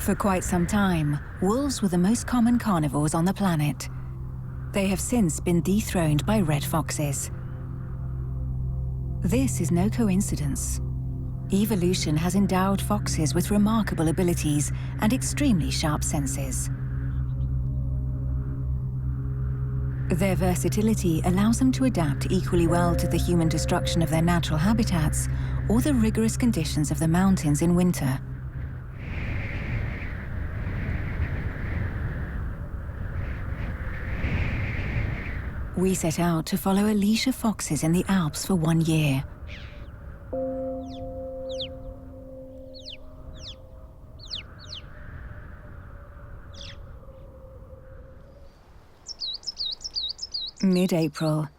For quite some time, wolves were the most common carnivores on the planet. They have since been dethroned by red foxes. This is no coincidence. Evolution has endowed foxes with remarkable abilities and extremely sharp senses. Their versatility allows them to adapt equally well to the human destruction of their natural habitats or the rigorous conditions of the mountains in winter. We set out to follow a leash of foxes in the Alps for 1 year. Mid-April.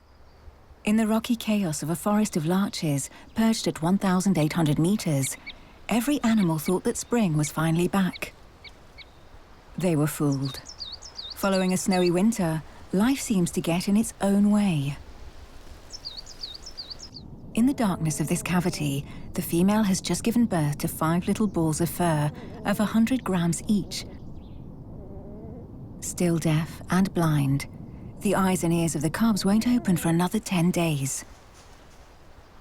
In the rocky chaos of a forest of larches perched at 1,800 meters, every animal thought that spring was finally back. They were fooled. Following a snowy winter, life seems to get in its own way. In the darkness of this cavity, the female has just given birth to 5 little balls of fur of 100 grams each. Still deaf and blind, the eyes and ears of the cubs won't open for another 10 days.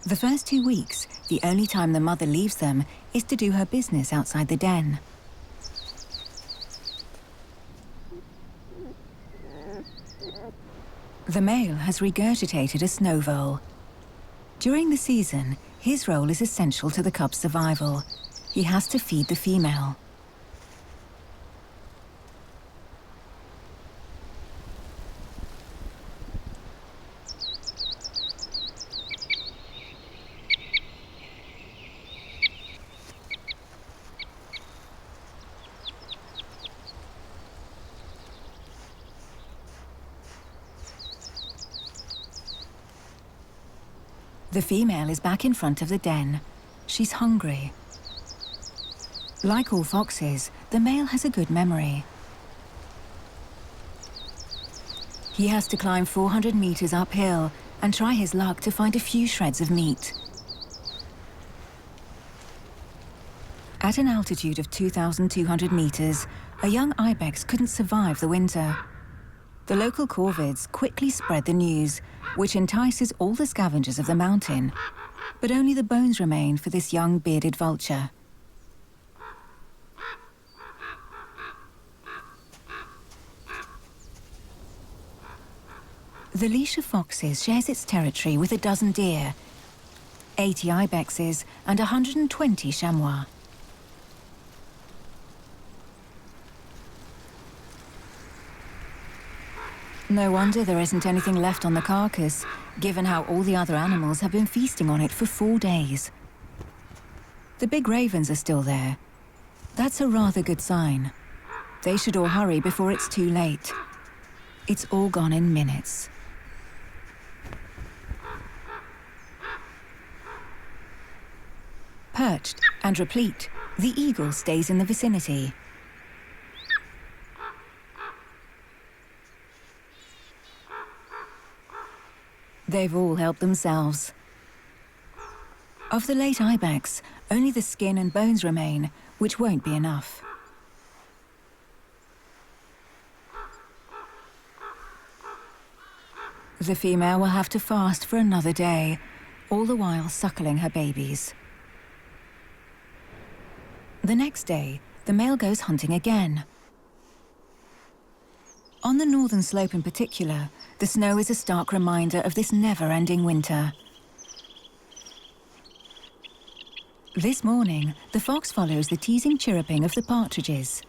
The first 2 weeks, the only time the mother leaves them is to do her business outside the den. The male has regurgitated a snow vole. During the season, his role is essential to the cub's survival. He has to feed the female. The female is back in front of the den. She's hungry. Like all foxes, the male has a good memory. He has to climb 400 meters uphill and try his luck to find a few shreds of meat. At an altitude of 2,200 meters, a young ibex couldn't survive the winter. The local corvids quickly spread the news, which entices all the scavengers of the mountain. But only the bones remain for this young bearded vulture. The leash of foxes shares its territory with a dozen deer, 80 ibexes and 120 chamois. No wonder there isn't anything left on the carcass, given how all the other animals have been feasting on it for 4 days. The big ravens are still there. That's a rather good sign. They should all hurry before it's too late. It's all gone in minutes. Perched and replete, the eagle stays in the vicinity. They've all helped themselves. Of the late ibex, only the skin and bones remain, which won't be enough. The female will have to fast for another day, all the while suckling her babies. The next day, the male goes hunting again. On the northern slope in particular, the snow is a stark reminder of this never-ending winter. This morning, the fox follows the teasing chirruping of the partridges.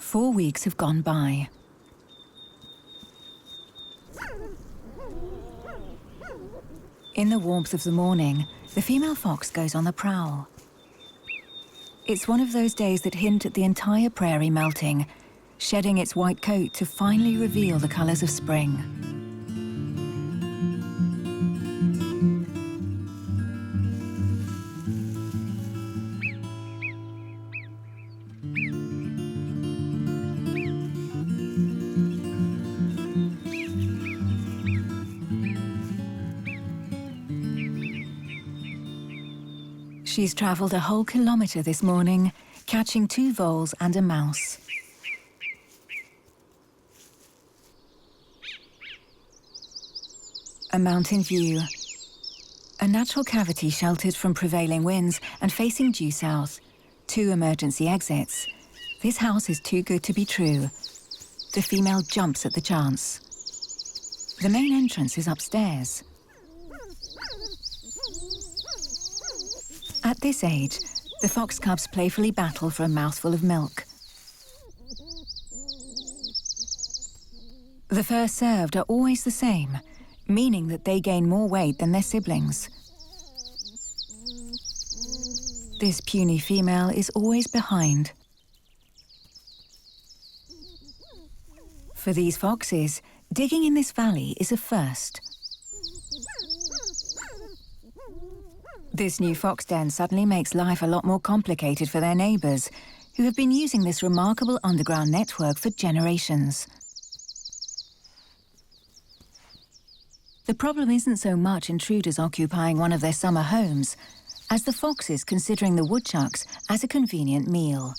4 weeks have gone by. In the warmth of the morning, the female fox goes on the prowl. It's one of those days that hint at the entire prairie melting, shedding its white coat to finally reveal the colours of spring. She's travelled a whole kilometre this morning, catching 2 voles and a mouse. A mountain view. A natural cavity sheltered from prevailing winds and facing due south. 2 emergency exits. This house is too good to be true. The female jumps at the chance. The main entrance is upstairs. At this age, the fox cubs playfully battle for a mouthful of milk. The first served are always the same, meaning that they gain more weight than their siblings. This puny female is always behind. For these foxes, digging in this valley is a first. This new fox den suddenly makes life a lot more complicated for their neighbours, who have been using this remarkable underground network for generations. The problem isn't so much intruders occupying one of their summer homes, as the foxes considering the woodchucks as a convenient meal.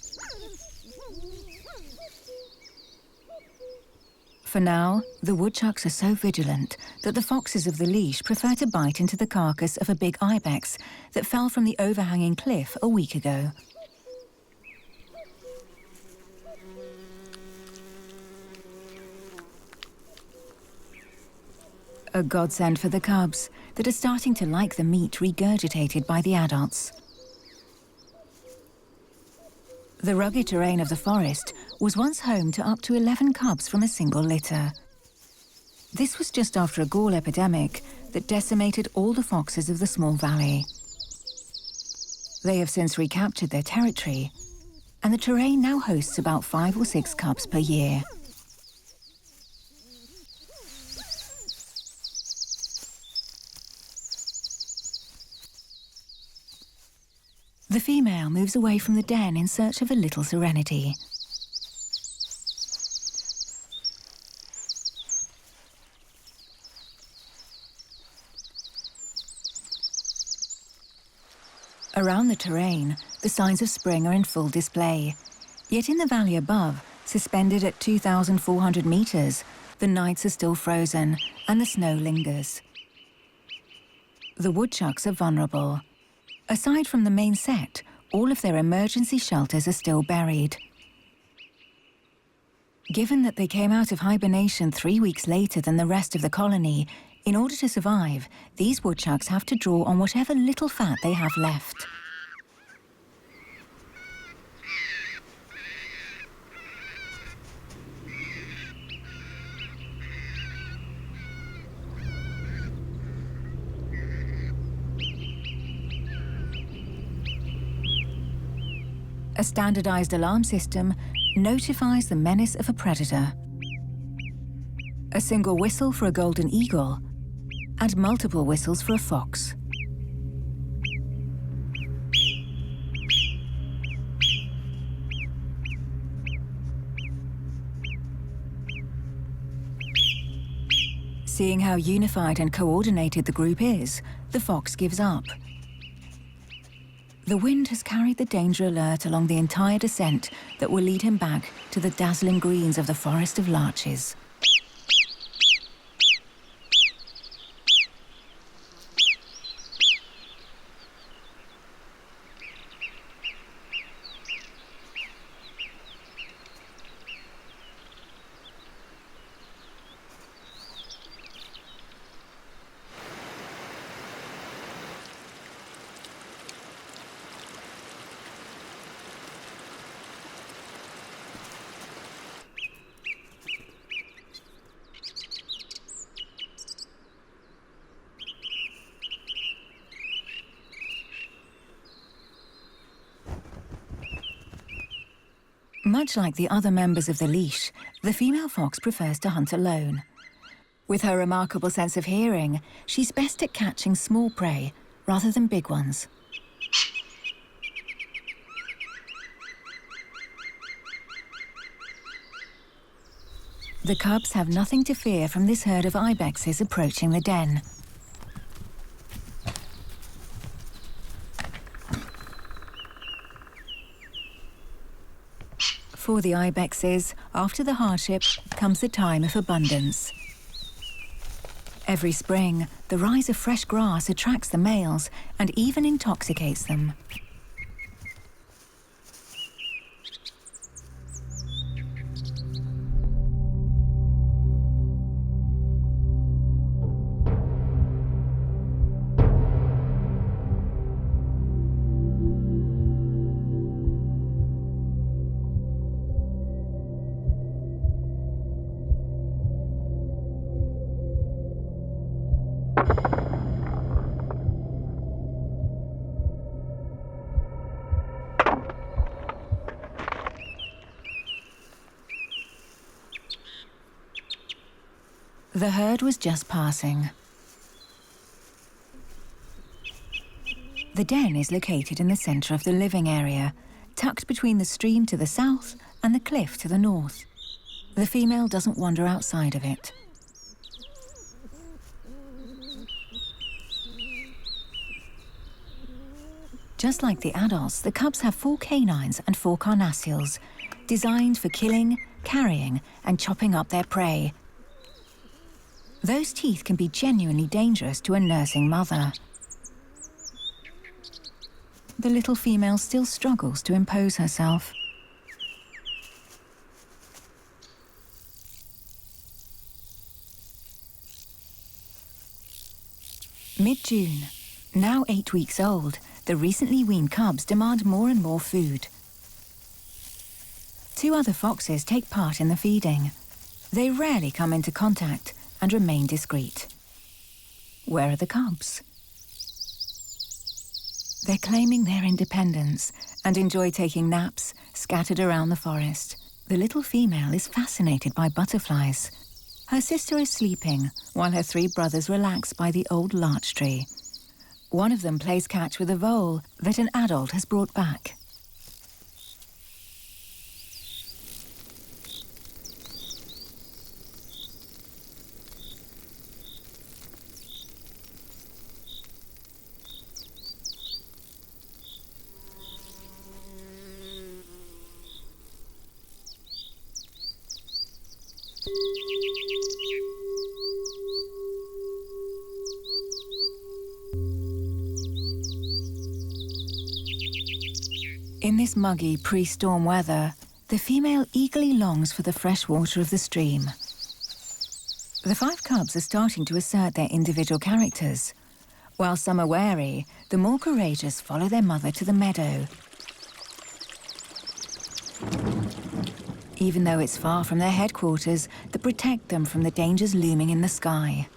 For now, the woodchucks are so vigilant that the foxes of the leash prefer to bite into the carcass of a big ibex that fell from the overhanging cliff a week ago. A godsend for the cubs that are starting to like the meat regurgitated by the adults. The rugged terrain of the forest was once home to up to 11 cubs from a single litter. This was just after a gall epidemic that decimated all the foxes of the small valley. They have since recaptured their territory, and the terrain now hosts about 5 or 6 cubs per year. The female moves away from the den in search of a little serenity. Around the terrain, the signs of spring are in full display. Yet in the valley above, suspended at 2,400 meters, the nights are still frozen and the snow lingers. The woodchucks are vulnerable. Aside from the main set, all of their emergency shelters are still buried. Given that they came out of hibernation 3 weeks later than the rest of the colony, in order to survive, these woodchucks have to draw on whatever little fat they have left. A standardized alarm system notifies the menace of a predator. A single whistle for a golden eagle, and multiple whistles for a fox. Seeing how unified and coordinated the group is, the fox gives up. The wind has carried the danger alert along the entire descent that will lead him back to the dazzling greens of the forest of larches. Much like the other members of the leash, the female fox prefers to hunt alone. With her remarkable sense of hearing, she's best at catching small prey rather than big ones. The cubs have nothing to fear from this herd of ibexes approaching the den. For the ibexes, after the hardship comes the time of abundance. Every spring, the rise of fresh grass attracts the males and even intoxicates them. The herd was just passing. The den is located in the center of the living area, tucked between the stream to the south and the cliff to the north. The female doesn't wander outside of it. Just like the adults, the cubs have 4 canines and 4 carnassials, designed for killing, carrying, and chopping up their prey. Those teeth can be genuinely dangerous to a nursing mother. The little female still struggles to impose herself. Mid-June. Now 8 weeks old, the recently weaned cubs demand more and more food. 2 other foxes take part in the feeding. They rarely come into contact and remain discreet. Where are the cubs? They're claiming their independence and enjoy taking naps scattered around the forest. The little female is fascinated by butterflies. Her sister is sleeping while her 3 brothers relax by the old larch tree. One of them plays catch with a vole that an adult has brought back. In this muggy pre-storm weather, the female eagerly longs for the fresh water of the stream. The 5 cubs are starting to assert their individual characters. While some are wary, the more courageous follow their mother to the meadow. Even though it's far from their headquarters that protect them from the dangers looming in the sky.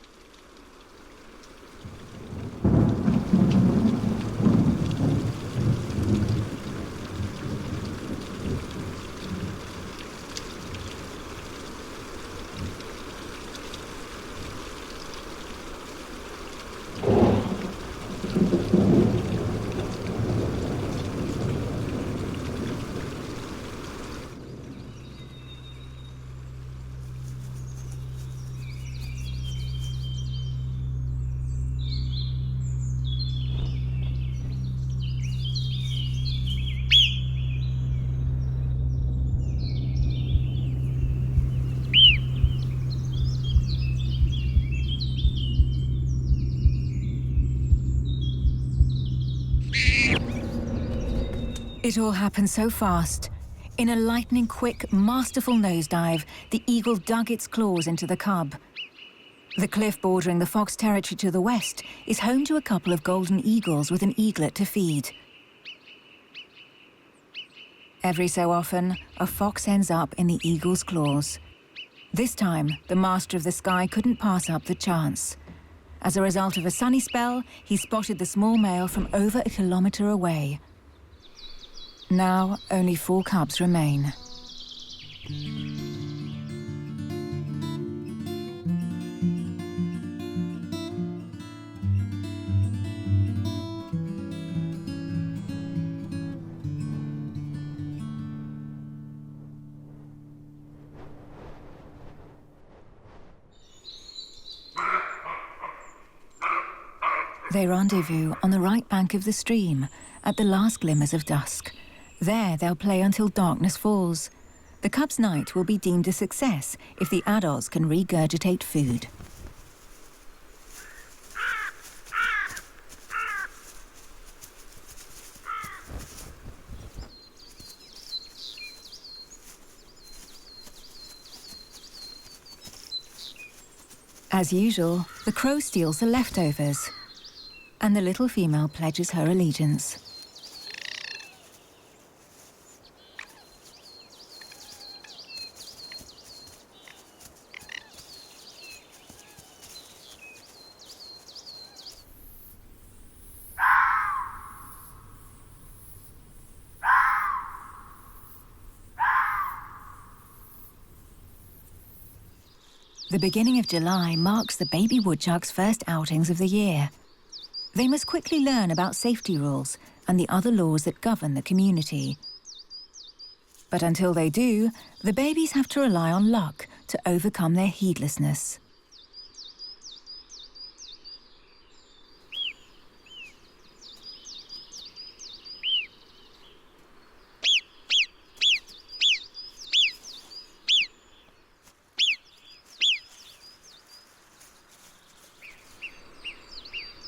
It all happened so fast. In a lightning-quick, masterful nosedive, the eagle dug its claws into the cub. The cliff bordering the fox territory to the west is home to a couple of golden eagles with an eaglet to feed. Every so often, a fox ends up in the eagle's claws. This time, the master of the sky couldn't pass up the chance. As a result of a sunny spell, he spotted the small male from over a kilometre away. Now, only 4 cubs remain. They rendezvous on the right bank of the stream at the last glimmers of dusk. There they'll play until darkness falls. The cub's night will be deemed a success if the adults can regurgitate food. As usual, the crow steals the leftovers, and the little female pledges her allegiance. The beginning of July marks the baby woodchuck's first outings of the year. They must quickly learn about safety rules and the other laws that govern the community. But until they do, the babies have to rely on luck to overcome their heedlessness.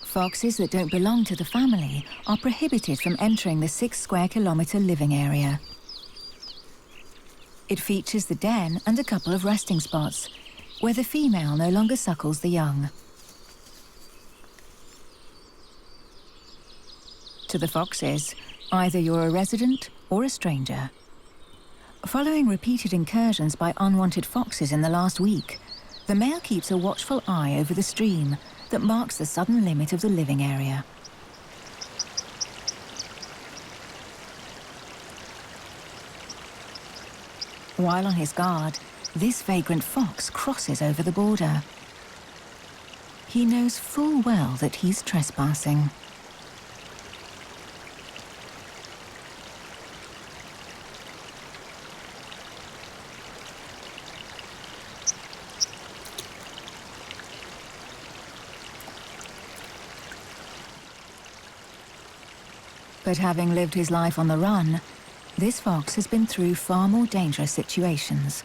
Foxes that don't belong to the family are prohibited from entering the 6 square kilometre living area. It features the den and a couple of resting spots, where the female no longer suckles the young. To the foxes, either you're a resident or a stranger. Following repeated incursions by unwanted foxes in the last week, the male keeps a watchful eye over the stream that marks the southern limit of the living area. While on his guard, this vagrant fox crosses over the border. He knows full well that he's trespassing. But having lived his life on the run, this fox has been through far more dangerous situations.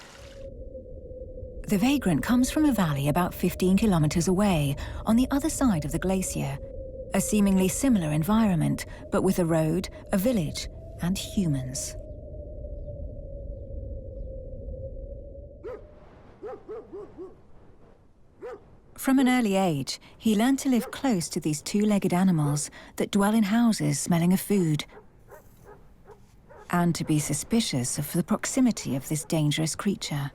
The vagrant comes from a valley about 15 kilometers away, on the other side of the glacier. A seemingly similar environment, but with a road, a village, and humans. From an early age, he learned to live close to these two-legged animals that dwell in houses smelling of food, and to be suspicious of the proximity of this dangerous creature.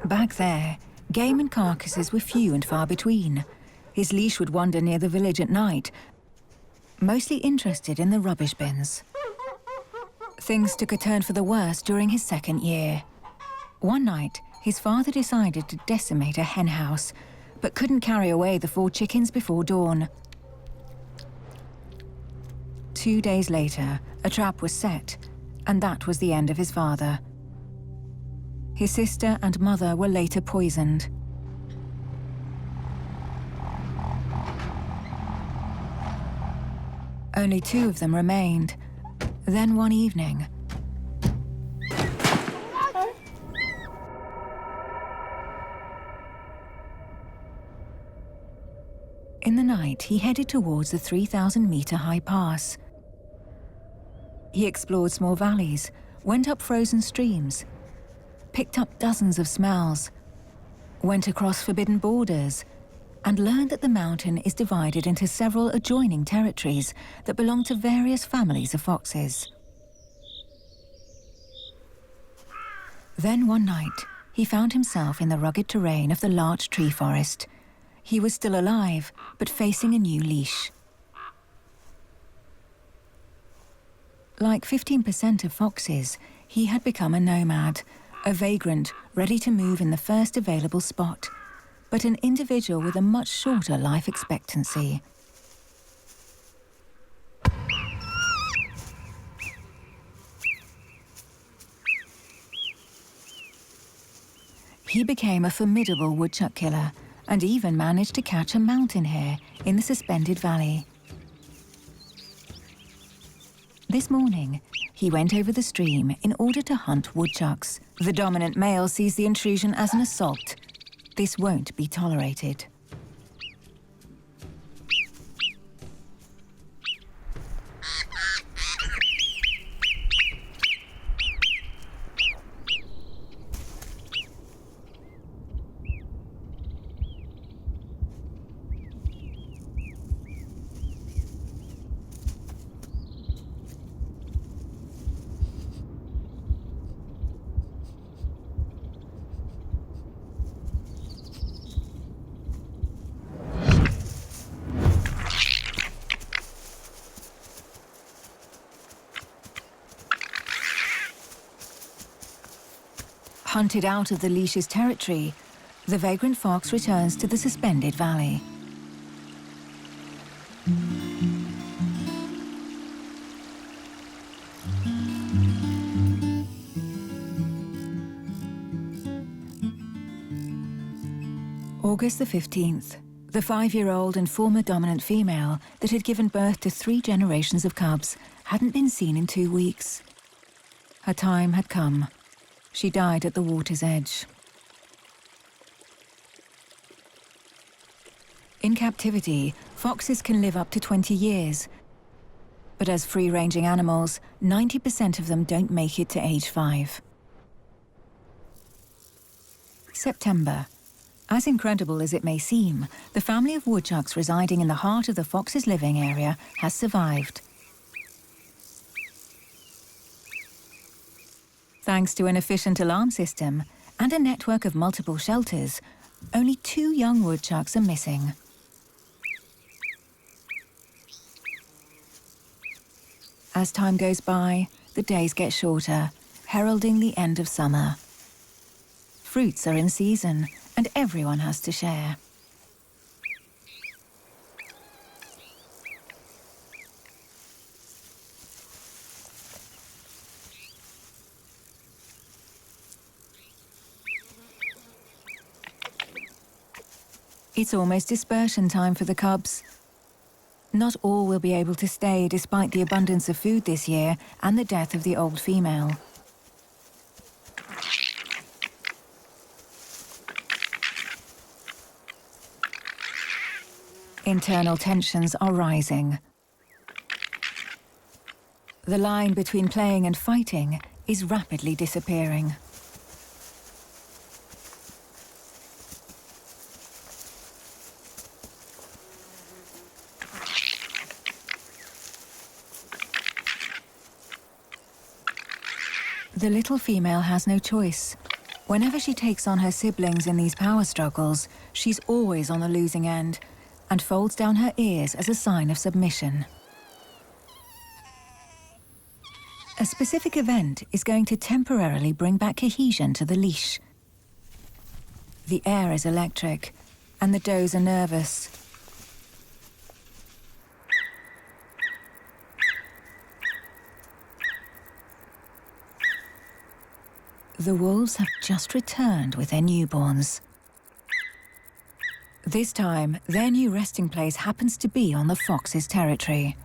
Back there, game and carcasses were few and far between. His leash would wander near the village at night, mostly interested in the rubbish bins. Things took a turn for the worse during his second year. One night, his father decided to decimate a hen house, but couldn't carry away the 4 chickens before dawn. 2 days later, a trap was set, and that was the end of his father. His sister and mother were later poisoned. Only 2 of them remained. Then one evening, in the night, he headed towards the 3,000-meter-high pass. He explored small valleys, went up frozen streams, picked up dozens of smells, went across forbidden borders, and learned that the mountain is divided into several adjoining territories that belong to various families of foxes. Then one night, he found himself in the rugged terrain of the larch tree forest. He was still alive, but facing a new leash. Like 15% of foxes, he had become a nomad, a vagrant ready to move in the first available spot, but an individual with a much shorter life expectancy. He became a formidable woodchuck killer and even managed to catch a mountain hare in the suspended valley. This morning, he went over the stream in order to hunt woodchucks. The dominant male sees the intrusion as an assault. This won't be tolerated. Hunted out of the leash's territory, the vagrant fox returns to the suspended valley. August the 15th. The 5-year-old and former dominant female that had given birth to 3 generations of cubs hadn't been seen in 2 weeks. Her time had come. She died at the water's edge. In captivity, foxes can live up to 20 years. But as free-ranging animals, 90% of them don't make it to age 5. September. As incredible as it may seem, the family of woodchucks residing in the heart of the fox's living area has survived. Thanks to an efficient alarm system and a network of multiple shelters, only 2 young woodchucks are missing. As time goes by, the days get shorter, heralding the end of summer. Fruits are in season, and everyone has to share. It's almost dispersion time for the cubs. Not all will be able to stay despite the abundance of food this year and the death of the old female. Internal tensions are rising. The line between playing and fighting is rapidly disappearing. The little female has no choice. Whenever she takes on her siblings in these power struggles, she's always on the losing end and folds down her ears as a sign of submission. A specific event is going to temporarily bring back cohesion to the leash. The air is electric, and the does are nervous. The wolves have just returned with their newborns. This time, their new resting place happens to be on the fox's territory.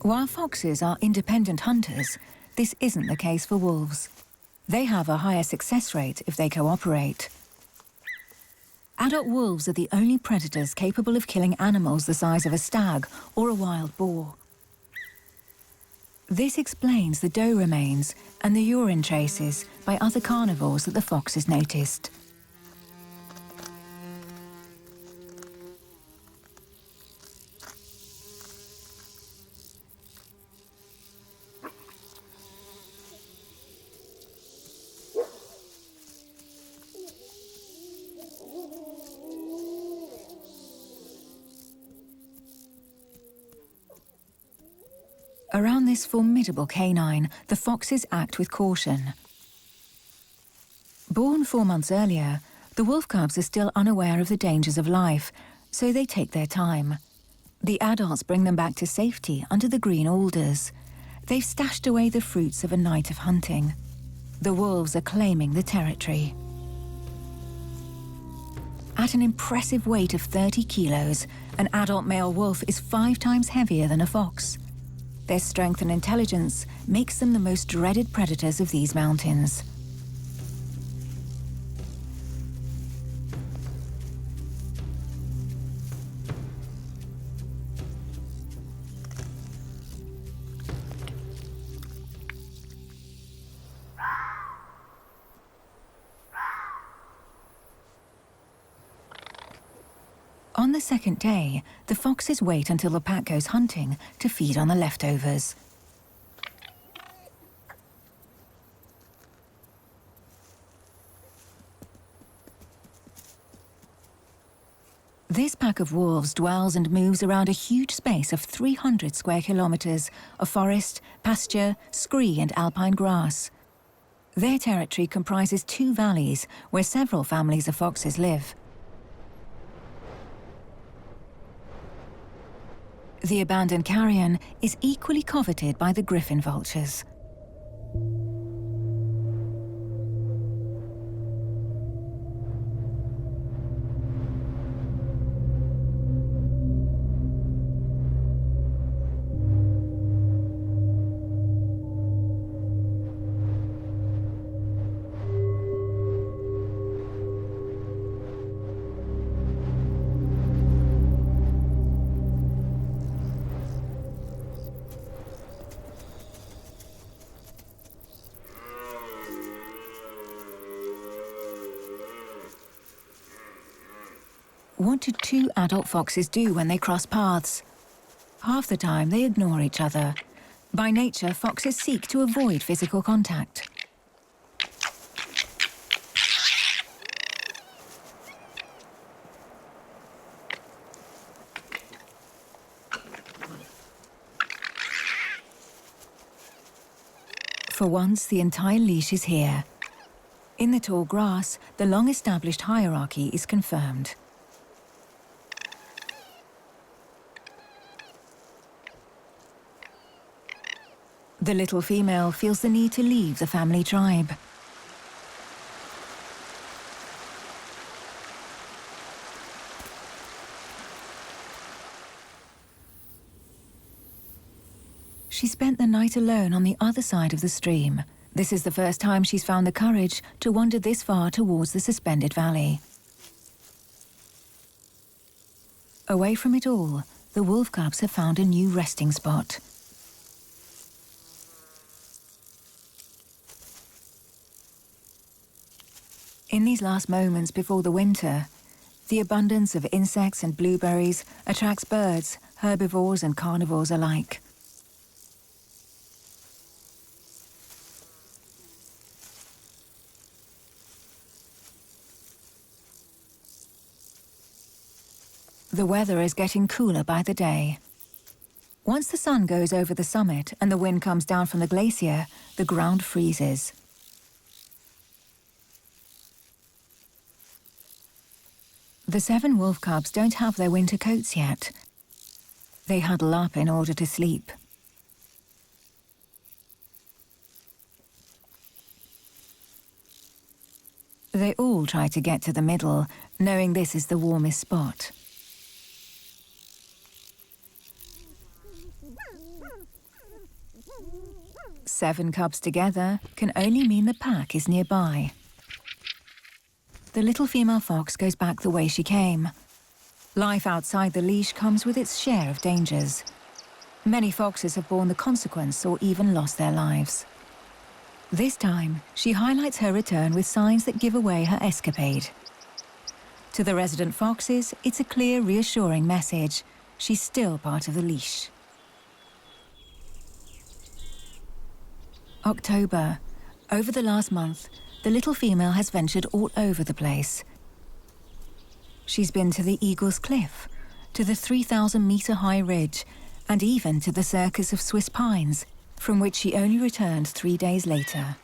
While foxes are independent hunters, this isn't the case for wolves. They have a higher success rate if they cooperate. Adult wolves are the only predators capable of killing animals the size of a stag or a wild boar. This explains the doe remains and the urine traces by other carnivores that the foxes noticed. Around this formidable canine, the foxes act with caution. Born 4 months earlier, the wolf cubs are still unaware of the dangers of life, so they take their time. The adults bring them back to safety under the green alders. They've stashed away the fruits of a night of hunting. The wolves are claiming the territory. At an impressive weight of 30 kilos, an adult male wolf is 5 times heavier than a fox. Their strength and intelligence makes them the most dreaded predators of these mountains. On the second day, the foxes wait until the pack goes hunting to feed on the leftovers. This pack of wolves dwells and moves around a huge space of 300 square kilometers of forest, pasture, scree and alpine grass. Their territory comprises 2 valleys where several families of foxes live. The abandoned carrion is equally coveted by the griffin vultures. What do 2 adult foxes do when they cross paths? Half the time they ignore each other. By nature, foxes seek to avoid physical contact. For once, the entire leash is here. In the tall grass, the long-established hierarchy is confirmed. The little female feels the need to leave the family tribe. She spent the night alone on the other side of the stream. This is the first time she's found the courage to wander this far towards the suspended valley. Away from it all, the wolf cubs have found a new resting spot. In these last moments before the winter, the abundance of insects and blueberries attracts birds, herbivores and carnivores alike. The weather is getting cooler by the day. Once the sun goes over the summit and the wind comes down from the glacier, the ground freezes. The 7 wolf cubs don't have their winter coats yet. They huddle up in order to sleep. They all try to get to the middle, knowing this is the warmest spot. 7 cubs together can only mean the pack is nearby. The little female fox goes back the way she came. Life outside the leash comes with its share of dangers. Many foxes have borne the consequence or even lost their lives. This time, she highlights her return with signs that give away her escapade. To the resident foxes, it's a clear, reassuring message. She's still part of the leash. October. Over the last month, the little female has ventured all over the place. She's been to the Eagle's Cliff, to the 3,000-metre-high ridge, and even to the circus of Swiss pines, from which she only returned 3 days later.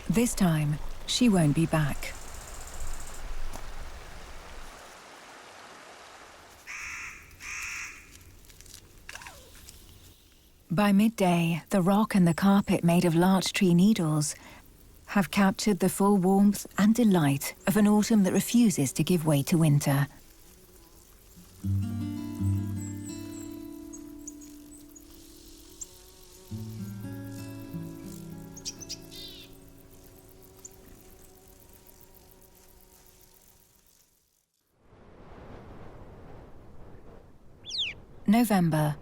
This time, she won't be back. By midday, the rock and the carpet made of larch tree needles have captured the full warmth and delight of an autumn that refuses to give way to winter. November.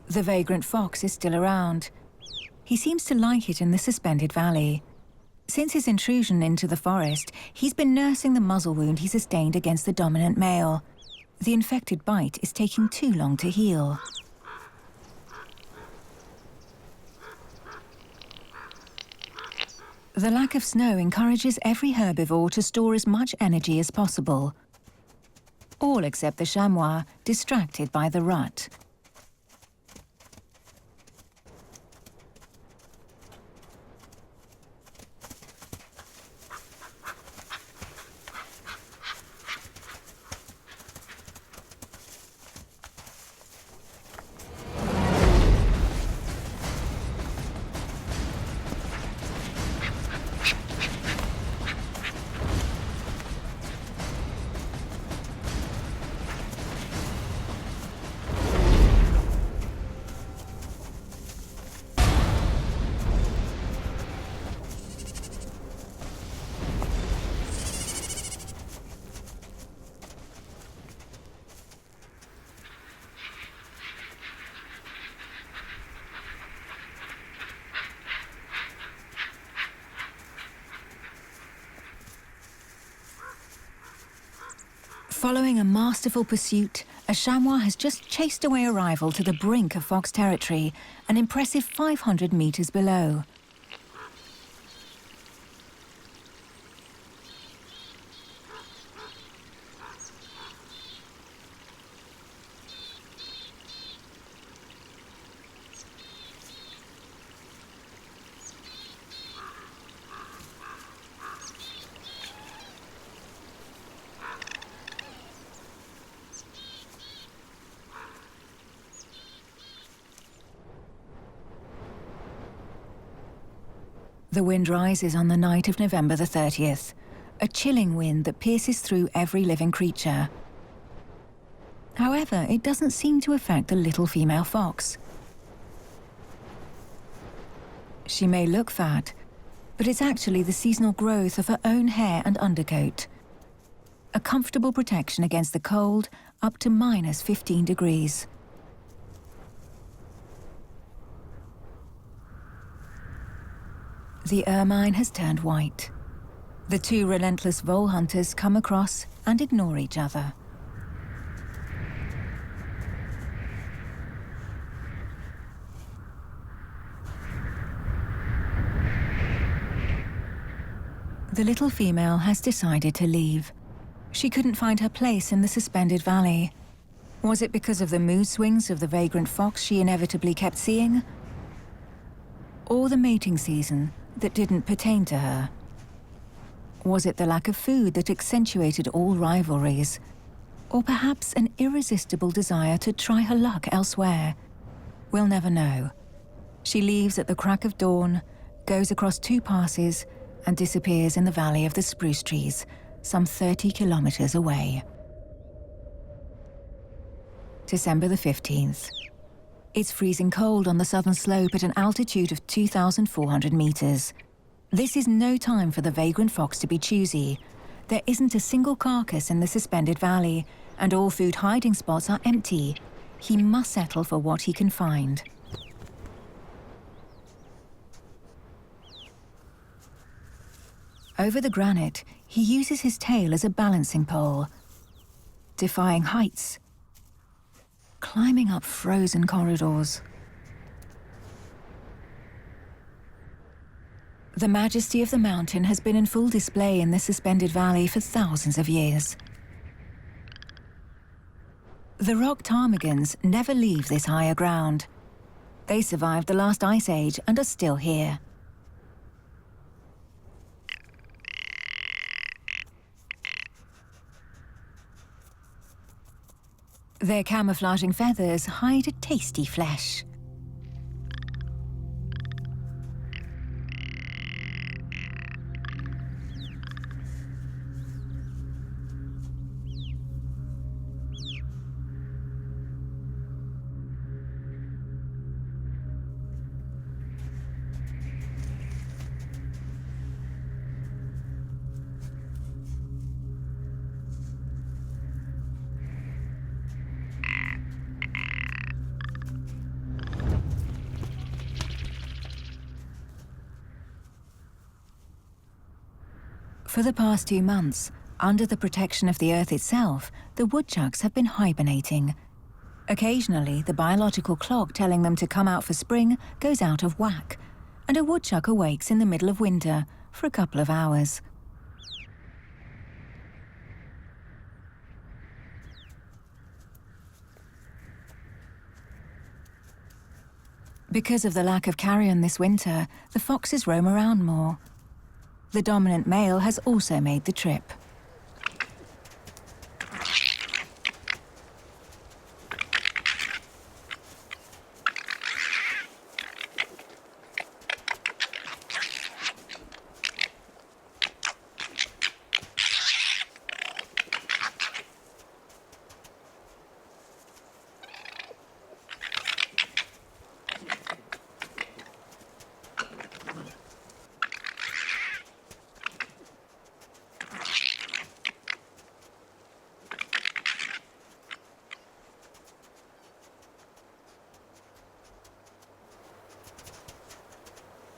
The vagrant fox is still around. He seems to like it in the suspended valley. Since his intrusion into the forest, he's been nursing the muzzle wound he sustained against the dominant male. The infected bite is taking too long to heal. The lack of snow encourages every herbivore to store as much energy as possible. All except the chamois, distracted by the rut. Following a masterful pursuit, a chamois has just chased away a rival to the brink of fox territory, an impressive 500 meters below. The wind rises on the night of November the 30th, a chilling wind that pierces through every living creature. However, it doesn't seem to affect the little female fox. She may look fat, but it's actually the seasonal growth of her own hair and undercoat. A comfortable protection against the cold up to minus 15 degrees. The ermine has turned white. The two relentless vole hunters come across and ignore each other. The little female has decided to leave. She couldn't find her place in the suspended valley. Was it because of the mood swings of the vagrant fox she inevitably kept seeing? Or the mating season that didn't pertain to her? Was it the lack of food that accentuated all rivalries? Or perhaps an irresistible desire to try her luck elsewhere? We'll never know. She leaves at the crack of dawn, goes across 2 passes, and disappears in the valley of the spruce trees, some 30 kilometers away. December the 15th. It's freezing cold on the southern slope at an altitude of 2,400 meters. This is no time for the vagrant fox to be choosy. There isn't a single carcass in the suspended valley, and all food hiding spots are empty. He must settle for what he can find. Over the granite, he uses his tail as a balancing pole, defying heights, climbing up frozen corridors. The majesty of the mountain has been in full display in the suspended valley for thousands of years. The rock ptarmigans never leave this higher ground. They survived the last ice age and are still here. Their camouflaging feathers hide a tasty flesh. For the past 2 months, under the protection of the Earth itself, the woodchucks have been hibernating. Occasionally, the biological clock telling them to come out for spring goes out of whack, and a woodchuck awakes in the middle of winter for a couple of hours. Because of the lack of carrion this winter, the foxes roam around more. The dominant male has also made the trip.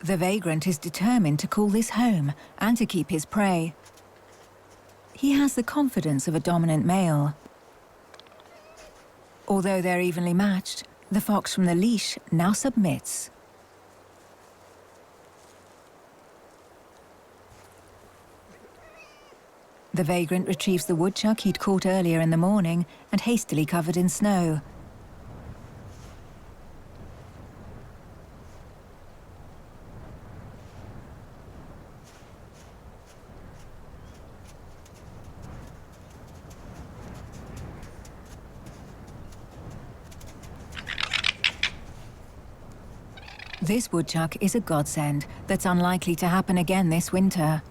The vagrant is determined to call this home and to keep his prey. He has the confidence of a dominant male. Although they're evenly matched, the fox from the leash now submits. The vagrant retrieves the woodchuck he'd caught earlier in the morning and hastily covered in snow. This woodchuck is a godsend that's unlikely to happen again this winter.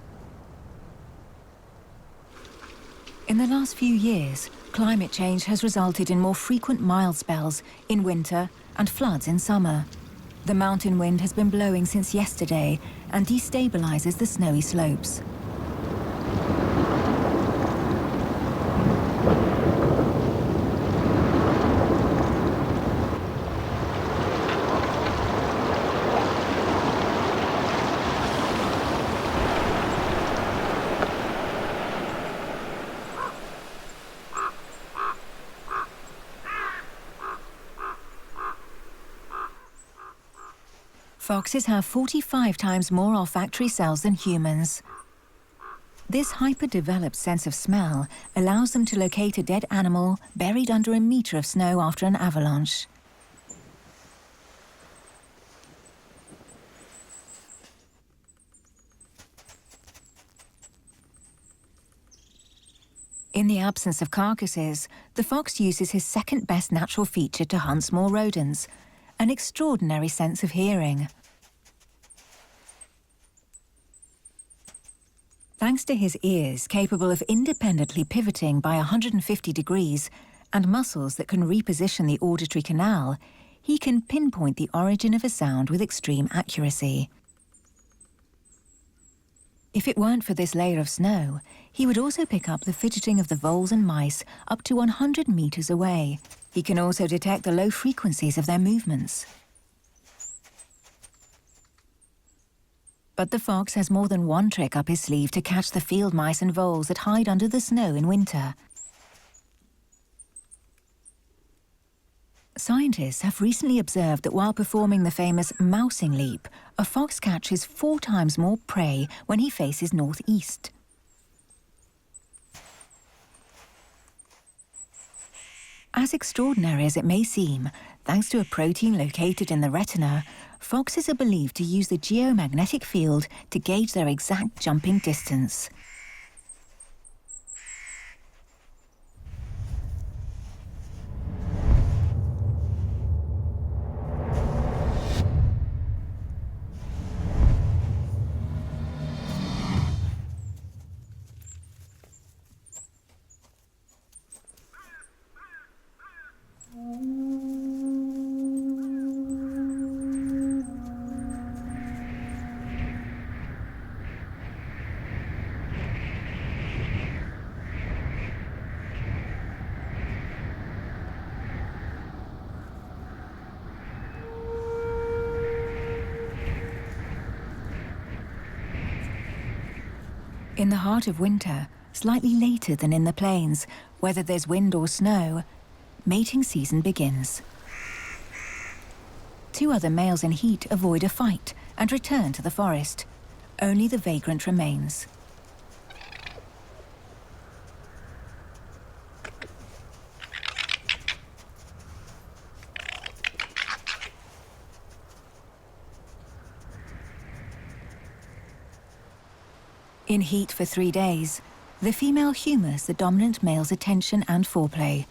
In the last few years, climate change has resulted in more frequent mild spells in winter and floods in summer. The mountain wind has been blowing since yesterday and destabilizes the snowy slopes. Foxes have 45 times more olfactory cells than humans. This hyper-developed sense of smell allows them to locate a dead animal buried under a meter of snow after an avalanche. In the absence of carcasses, the fox uses his second-best natural feature to hunt small rodents, an extraordinary sense of hearing. Thanks to his ears capable of independently pivoting by 150 degrees and muscles that can reposition the auditory canal, he can pinpoint the origin of a sound with extreme accuracy. If it weren't for this layer of snow, he would also pick up the fidgeting of the voles and mice up to 100 meters away. He can also detect the low frequencies of their movements. But the fox has more than one trick up his sleeve to catch the field mice and voles that hide under the snow in winter. Scientists have recently observed that while performing the famous mousing leap, a fox catches 4 times more prey when he faces northeast. As extraordinary as it may seem, thanks to a protein located in the retina, foxes are believed to use the geomagnetic field to gauge their exact jumping distance. In the heart of winter, slightly later than in the plains, whether there's wind or snow, mating season begins. 2 other males in heat avoid a fight and return to the forest. Only the vagrant remains. In heat for 3 days, the female humours the dominant male's attention and foreplay.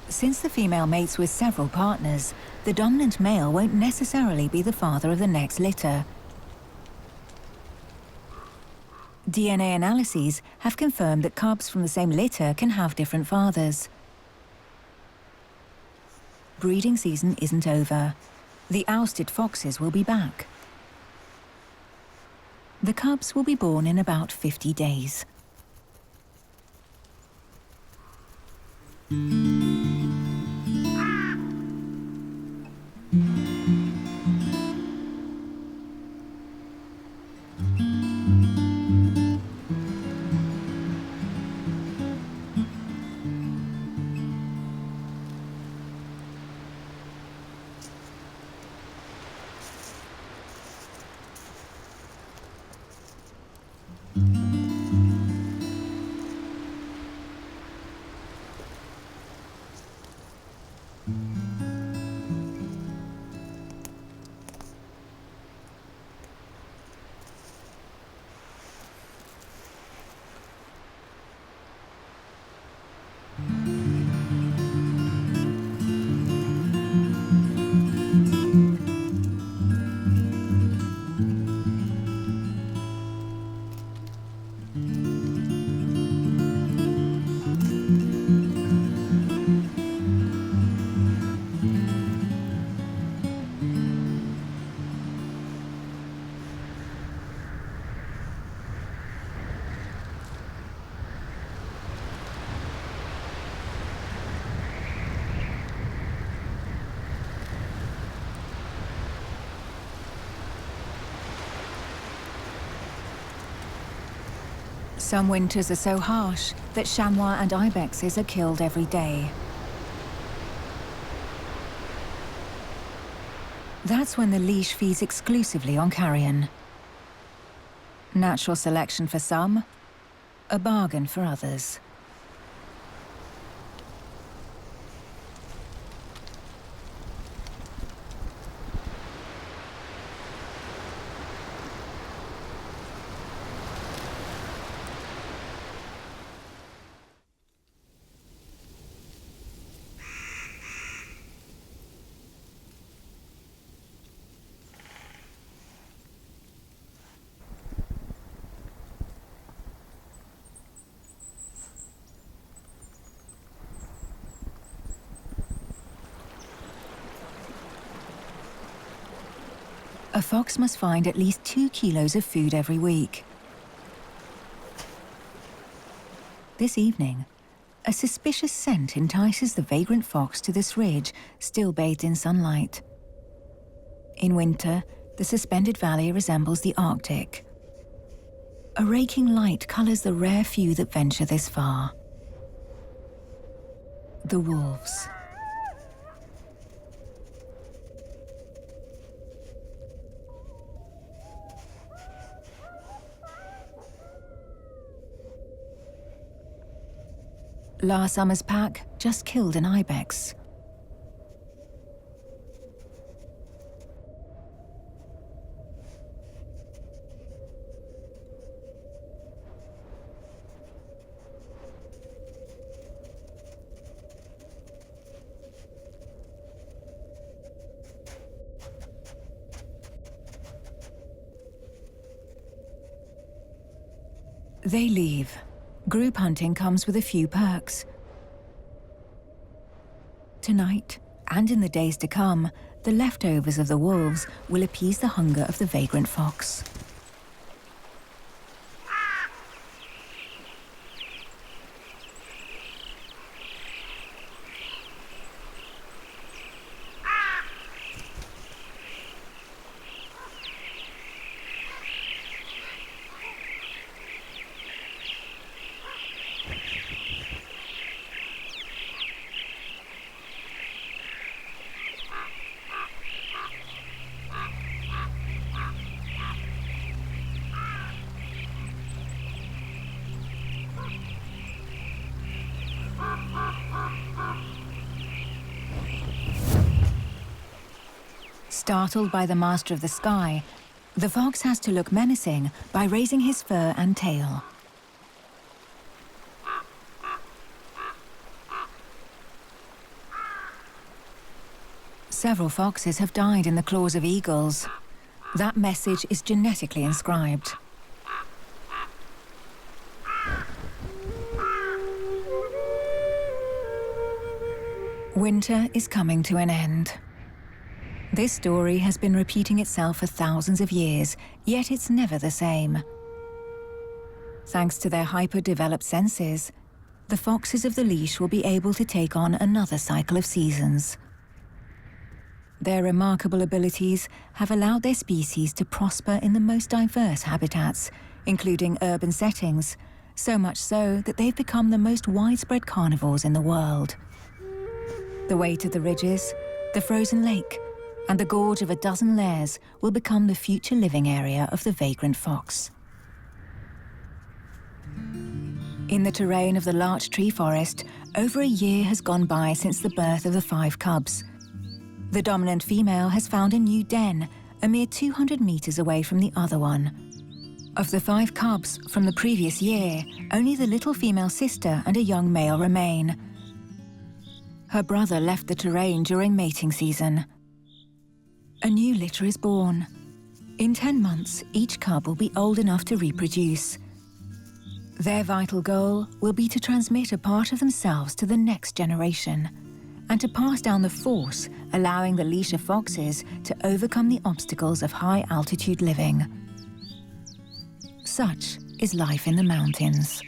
Since the female mates with several partners, the dominant male won't necessarily be the father of the next litter. DNA analyses have confirmed that cubs from the same litter can have different fathers. Breeding season isn't over. The ousted foxes will be back. The cubs will be born in about 50 days. Some winters are so harsh that chamois and ibexes are killed every day. That's when the leash feeds exclusively on carrion. Natural selection for some, a bargain for others. A fox must find at least 2 kilos of food every week. This evening, a suspicious scent entices the vagrant fox to this ridge still bathed in sunlight. In winter, the suspended valley resembles the Arctic. A raking light colours the rare few that venture this far. The wolves. Last summer's pack just killed an ibex. They leave. Group hunting comes with a few perks. Tonight, and in the days to come, the leftovers of the wolves will appease the hunger of the vagrant fox. Startled by the master of the sky, the fox has to look menacing by raising his fur and tail. Several foxes have died in the claws of eagles. That message is genetically inscribed. Winter is coming to an end. This story has been repeating itself for thousands of years, yet it's never the same. Thanks to their hyper-developed senses, the foxes of the leash will be able to take on another cycle of seasons. Their remarkable abilities have allowed their species to prosper in the most diverse habitats, including urban settings, so much so that they've become the most widespread carnivores in the world. The weight of the ridges, the frozen lake, and the gorge of a dozen lairs will become the future living area of the vagrant fox. In the terrain of the larch tree forest, over a year has gone by since the birth of the 5 cubs. The dominant female has found a new den, a mere 200 meters away from the other one. Of the 5 cubs from the previous year, only the little female sister and a young male remain. Her brother left the terrain during mating season. A new litter is born. In 10 months, each cub will be old enough to reproduce. Their vital goal will be to transmit a part of themselves to the next generation, and to pass down the force, allowing the leash of foxes to overcome the obstacles of high-altitude living. Such is life in the mountains.